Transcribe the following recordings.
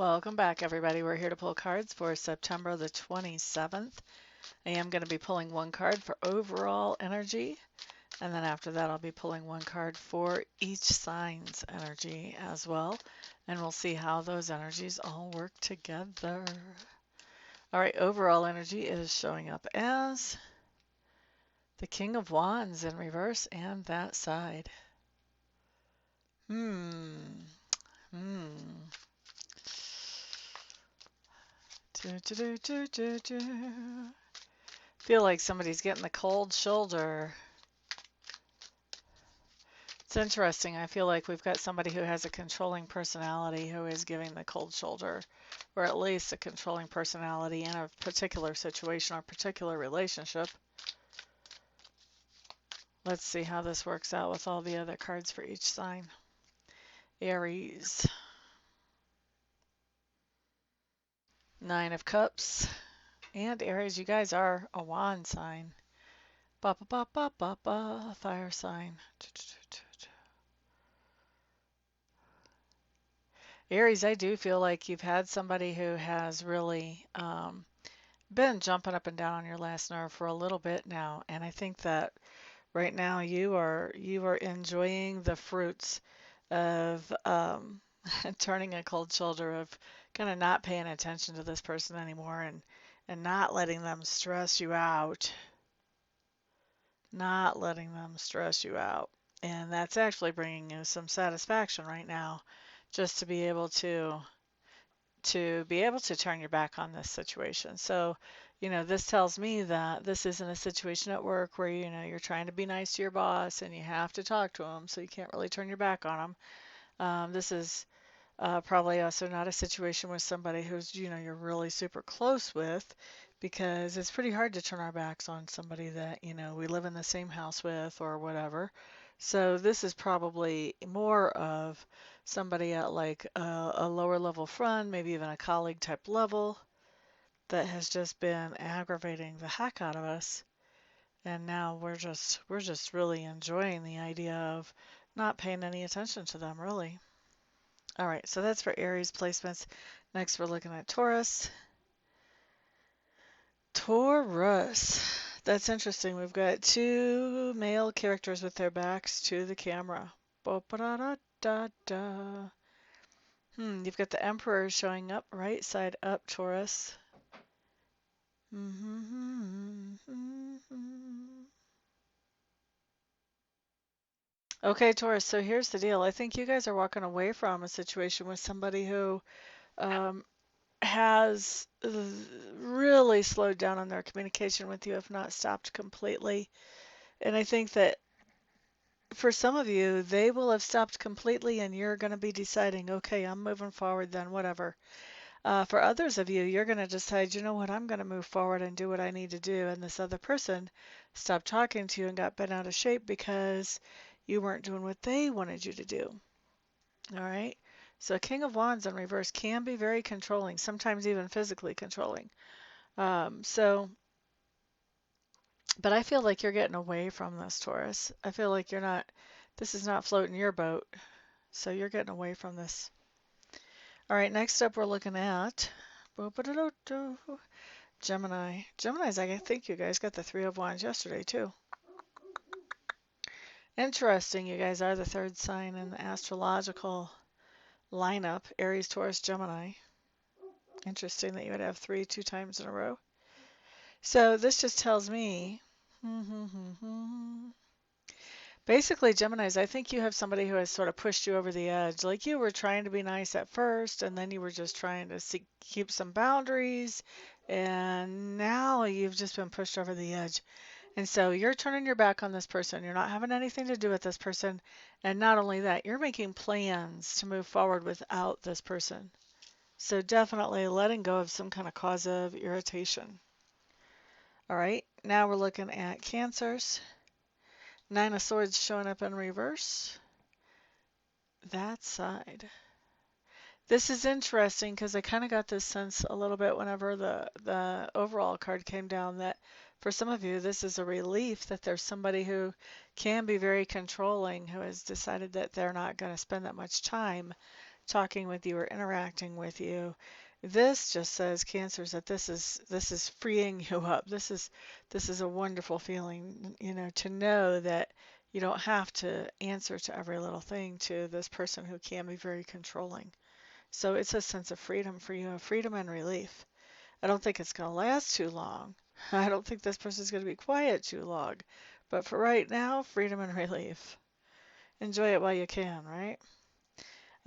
Welcome back, everybody. We're here to pull cards for September the 27th. I am going to be pulling one card for overall energy, and then after that I'll be pulling one card for each sign's energy as well, and we'll see how those energies all work together. All right, overall energy is showing up as the King of Wands in reverse and that side. Feel like somebody's getting the cold shoulder. It's interesting. I feel like we've got somebody who has a controlling personality who is giving the cold shoulder, or at least a controlling personality in a particular situation or particular relationship. Let's see how this works out with all the other cards for each sign. Aries. Nine of Cups. And Aries, you guys are a wand sign. Ba ba ba ba ba ba, fire sign. Aries, I do feel like you've had somebody who has really been jumping up and down on your last nerve for a little bit now, and I think that right now you are enjoying the fruits of turning a cold shoulder, of kind of not paying attention to this person anymore, and not letting them stress you out. Not letting them stress you out. And that's actually bringing you some satisfaction right now, just to be able to turn your back on this situation. So, this tells me that this isn't a situation at work where, you're trying to be nice to your boss and you have to talk to them, so you can't really turn your back on them. This is probably also not a situation with somebody who's, you're really super close with, because it's pretty hard to turn our backs on somebody that, we live in the same house with or whatever. So this is probably more of somebody at like a lower level friend, maybe even a colleague type level, that has just been aggravating the heck out of us. And now we're just really enjoying the idea of not paying any attention to them, really. All right, so that's for Aries placements. Next, we're looking at Taurus. Taurus. That's interesting. We've got two male characters with their backs to the camera. Bo-ba-da-da-da-da. You've got the Emperor showing up, right side up, Taurus. Okay, Taurus, so here's the deal. I think you guys are walking away from a situation with somebody who has really slowed down on their communication with you, if not stopped completely. And I think that for some of you, they will have stopped completely and you're going to be deciding, okay, I'm moving forward then, whatever. For others of you, you're going to decide, you know what, I'm going to move forward and do what I need to do. And this other person stopped talking to you and got bent out of shape because you weren't doing what they wanted you to do. All right. So King of Wands in reverse can be very controlling, sometimes even physically controlling. But I feel like you're getting away from this, Taurus. I feel like this is not floating your boat. So you're getting away from this. All right, next up we're looking at Gemini. Gemini's, I think you guys got the Three of Wands yesterday too. Interesting, you guys are the third sign in the astrological lineup, Aries, Taurus, Gemini. Interesting that you would have three 2 times in a row. So this just tells me, basically, Geminis, I think you have somebody who has sort of pushed you over the edge. Like you were trying to be nice at first, and then you were just trying to keep some boundaries, and now you've just been pushed over the edge. And so you're turning your back on this person. You're not having anything to do with this person. And not only that, you're making plans to move forward without this person. So definitely letting go of some kind of cause of irritation. All right, now we're looking at Cancers. Nine of Swords showing up in reverse. That side. This is interesting because I kind of got this sense a little bit whenever the overall card came down, that for some of you, this is a relief that there's somebody who can be very controlling, who has decided that they're not going to spend that much time talking with you or interacting with you. This just says, Cancers, that this is freeing you up. This is a wonderful feeling, to know that you don't have to answer to every little thing to this person who can be very controlling. So it's a sense of freedom for you, freedom and relief. I don't think it's going to last too long. I don't think this person's going to be quiet too long. But for right now, freedom and relief. Enjoy it while you can, right?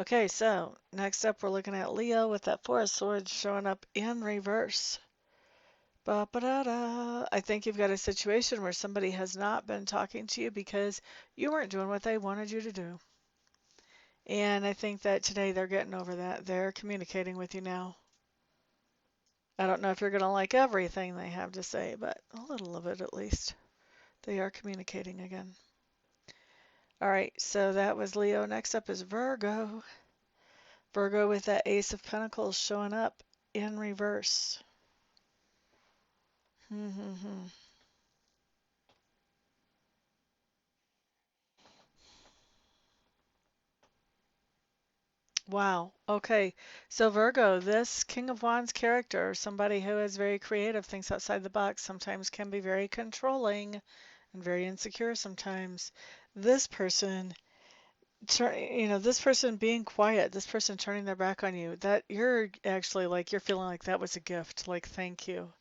Okay, so next up we're looking at Leo with that Four of Swords showing up in reverse. Ba -ba -da -da. I think you've got a situation where somebody has not been talking to you because you weren't doing what they wanted you to do. And I think that today they're getting over that. They're communicating with you now. I don't know if you're going to like everything they have to say, but a little of it at least. They are communicating again. All right, so that was Leo. Next up is Virgo. Virgo with that Ace of Pentacles showing up in reverse. Wow. Okay. So Virgo, this King of Wands character, somebody who is very creative, thinks outside the box, sometimes can be very controlling and very insecure sometimes. This person, this person being quiet, this person turning their back on you, that you're actually like, you're feeling like that was a gift. Like, thank you.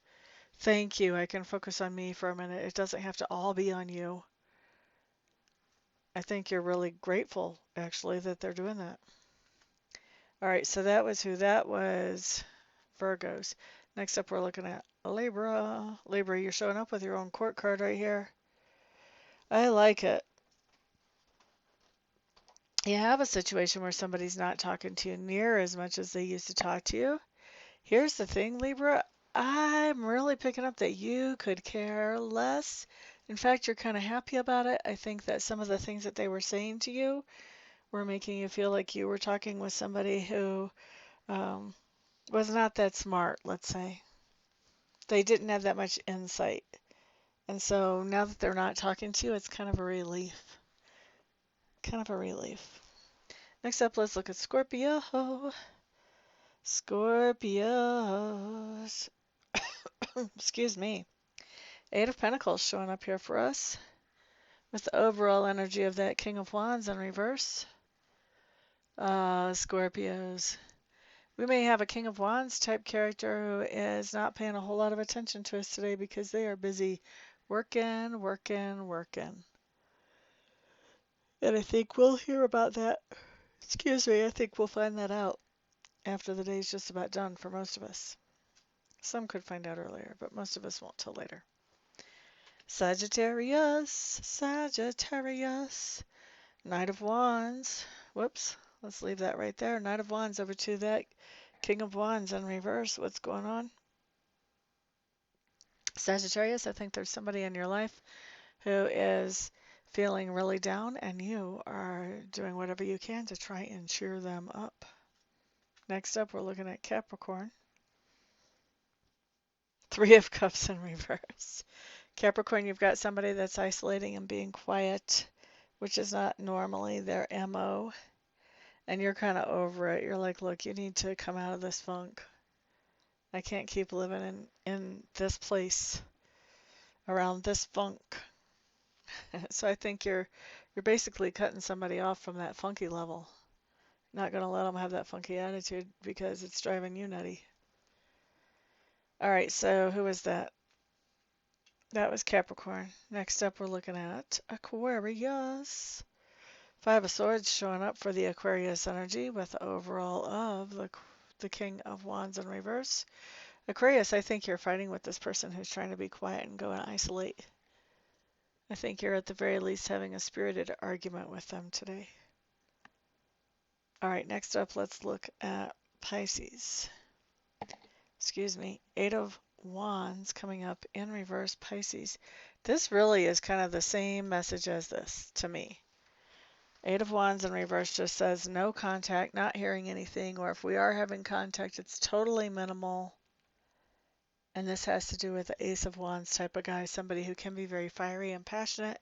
Thank you. I can focus on me for a minute. It doesn't have to all be on you. I think you're really grateful, actually, that they're doing that. All right, so that was who that was. Virgos. Next up, we're looking at Libra. Libra, you're showing up with your own court card right here. I like it. You have a situation where somebody's not talking to you near as much as they used to talk to you. Here's the thing, Libra. I'm really picking up that you could care less. In fact, you're kind of happy about it. I think that some of the things that they were saying to you were making you feel like you were talking with somebody who was not that smart, let's say. They didn't have that much insight. And so now that they're not talking to you, it's kind of a relief. Kind of a relief. Next up, let's look at Scorpio. Scorpios. Excuse me. Eight of Pentacles showing up here for us with the overall energy of that King of Wands in reverse. Scorpios. We may have a King of Wands type character who is not paying a whole lot of attention to us today because they are busy working, working, working. And I think we'll hear about that. Excuse me, I think we'll find that out after the day's just about done for most of us. Some could find out earlier, but most of us won't till later. Sagittarius, Sagittarius, Knight of Wands. Whoops, let's leave that right there. Knight of Wands over to that King of Wands in reverse. What's going on? Sagittarius, I think there's somebody in your life who is feeling really down, and you are doing whatever you can to try and cheer them up. Next up, we're looking at Capricorn. Three of Cups in reverse. Capricorn, you've got somebody that's isolating and being quiet, which is not normally their MO. And you're kind of over it. You're like, look, you need to come out of this funk. I can't keep living in this place around this funk. So I think you're basically cutting somebody off from that funky level. Not going to let them have that funky attitude because it's driving you nutty. All right, so who was that? That was Capricorn. Next up, we're looking at Aquarius. Five of Swords showing up for the Aquarius energy with the overall of the King of Wands in reverse. Aquarius, I think you're fighting with this person who's trying to be quiet and go and isolate. I think you're at the very least having a spirited argument with them today. All right, next up, let's look at Pisces. Excuse me, Eight of Wands coming up in reverse, Pisces. This really is kind of the same message as this to me. Eight of Wands in reverse just says no contact, not hearing anything, or if we are having contact, it's totally minimal. And this has to do with the Ace of Wands type of guy, somebody who can be very fiery and passionate,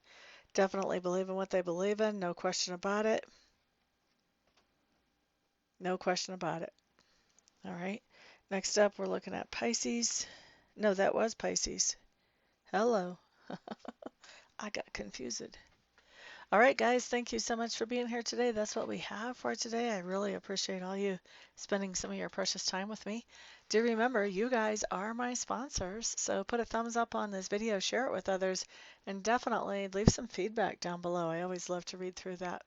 definitely believe in what they believe in, no question about it. No question about it. All right. Next up, we're looking at Pisces. No, that was Pisces. Hello. I got confused. All right, guys, thank you so much for being here today. That's what we have for today. I really appreciate all you spending some of your precious time with me. Do remember, you guys are my sponsors, so put a thumbs up on this video, share it with others, and definitely leave some feedback down below. I always love to read through that.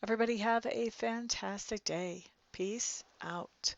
Everybody have a fantastic day. Peace out.